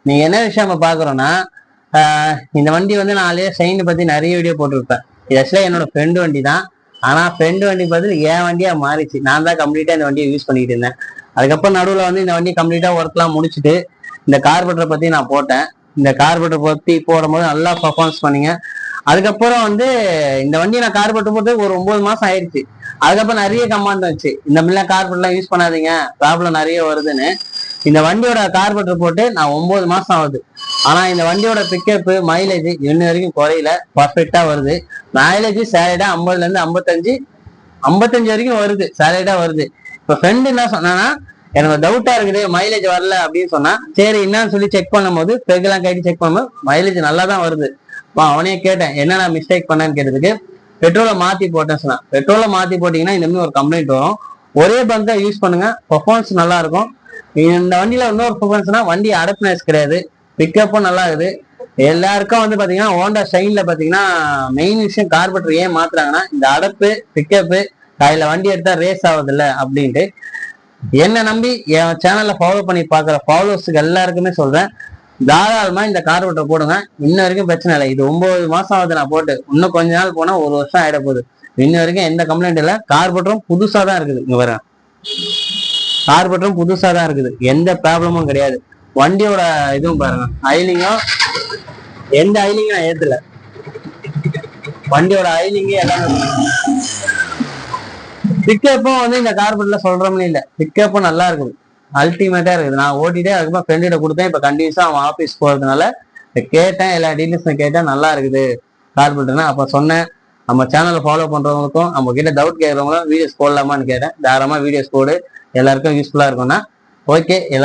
நீங்க என்ன விஷயம் நம்ம பாக்குறோம்னா, இந்த வண்டி வந்து நான் ஆல்ரெடி ஷைன் பத்தி நிறைய வீடியோ போட்டிருப்பேன். இது ஆக்சுவலா என்னோட ஃப்ரெண்டு வண்டி தான். ஆனா ஃப்ரெண்டு வண்டி பதில் என் வண்டியா மாறிச்சு. நான் தான் கம்ப்ளீட்டா இந்த வண்டியை யூஸ் பண்ணிட்டு இருந்தேன். அதுக்கப்புறம் நடுவில் வந்து இந்த வண்டி கம்ப்ளீட்டா ஒர்க்லாம் முடிச்சுட்டு இந்த கார்பரேட்டரை பத்தி நான் போட்டேன். இந்த கார்பரேட்டர் பத்தி போடும்போது நல்லா பர்ஃபார்மன்ஸ் பண்ணீங்க. அதுக்கப்புறம் வந்து இந்த வண்டியை நான் கார்பரேட்டர் போட்டு ஒரு 9 மாசம் ஆயிடுச்சு. அதுக்கப்புறம் நிறைய கமாண்ட் வந்துச்சு, இந்த மாதிரிலாம் கார்பரேட்லாம் யூஸ் பண்ணாதீங்க, ப்ராப்ளம் நிறைய வருதுன்னு. இந்த வண்டியோட கார்பரேட்டர் போட்டு நான் 9 மாசம் ஆகுது. ஆனா இந்த வண்டியோட பிக்கப் மைலேஜ் இன்ன வரைக்கும் குறையில, பர்ஃபெக்டா வருது. மைலேஜ் சேலடா 50ல இருந்து 55 வரைக்கும் வருது, சேலடா வருது. இப்ப ஃப்ரெண்ட் என்ன சொன்னான்னா, எனக்கு டவுட்டா இருக்குது மைலேஜ் வரல அப்படின்னு சொன்னா, சரி என்னன்னு சொல்லி செக் பண்ணும்போது பெகெல்லாம் கட்டி செக் பண்ணும்போது மைலேஜ் நல்லா தான் வருது. அவனையே கேட்டேன் என்னென்ன மிஸ்டேக் பண்ணேன்னு கேட்டதுக்கு, பெட்ரோலை மாத்தி போட்டேன்னு சொன்னான். பெட்ரோலை மாத்தி போட்டீங்கன்னா இந்த மாதிரி ஒரு கம்ப்ளைண்ட் வரும். ஒரே பங்க் தான் யூஸ் பண்ணுங்க, பர்ஃபார்மன்ஸ் நல்லா இருக்கும். இந்த வண்டியில இன்னொரு பர்ஃபார்மன்ஸ்னா வண்டி அடப்னஸ் கிடையாது, பிக்கப்பும் நல்லா இருக்குது. எல்லாருக்கும் வந்து பாத்தீங்கன்னா ஹோண்டா ஷைன்ல பாத்தீங்கன்னா மெயின் விஷயம் கார்பரேட்டர் ஏன் மாத்துறாங்கன்னா இந்த அடப்பு பிக்கப்பு, கையில வண்டி எடுத்தா ரேஸ் ஆகுது இல்ல அப்படின்ட்டு. என்ன நம்பி என் சேனல்ல ஃபாலோ பண்ணி பாக்குற ஃபாலோவர்ஸுக்கு எல்லாருக்குமே சொல்றேன், தாராளமா இந்த கார்பரேட்டர் போடுங்க. இன்ன வரைக்கும் பிரச்சனை இல்லை. இது 9 மாசம் ஆகுது நான் போட்டு, இன்னும் கொஞ்ச நாள் போனா 1 வருஷம் ஆயிட போகுது. இன்ன வரைக்கும் எந்த கம்ப்ளைண்ட் இல்லை. கார்பரேட்டரும் புதுசா தான் இருக்குது. இங்க வர கார்பரேட்டரும் புதுசா தான் இருக்குது, எந்த ப்ராப்ளமும் கிடையாது. வண்டியோட இதுவும் பாருங்க, ஐலிங்கும் எந்த ஐலிங்கும் நான் ஏத்துல, வண்டியோட ஐலிங்கு எல்லாமே. பிக்கப்பும் வந்து இந்த கார்பரேட்ல சொல்றோம்னு இல்லை, பிக்கப்பும் நல்லா இருக்குது, அல்டிமேட்டா இருக்குது. நான் ஓட்டிட்டே அதுக்கப்புறம் ஃப்ரெண்டிட்ட கொடுத்தேன். இப்ப கண்டினியூஸா அவன் ஆபீஸ் போறதுனால கேட்டேன், எல்லா டீட்டெயில்ஸும் கேட்டேன், நல்லா இருக்குது கார்பரேட்டர்னா. அப்ப சொன்னேன், நம்ம சேனலை ஃபாலோ பண்றவங்களுக்கும் நம்ம கிட்ட டவுட் கேட்கறவங்களும் வீடியோஸ் போடலாமான்னு கேட்டேன். தாராளமா வீடியோஸ் போடு, எல்லாருக்கும் யூஸ்ஃபுல்லா இருக்கும்னா. ஓகே, எல்லாரும்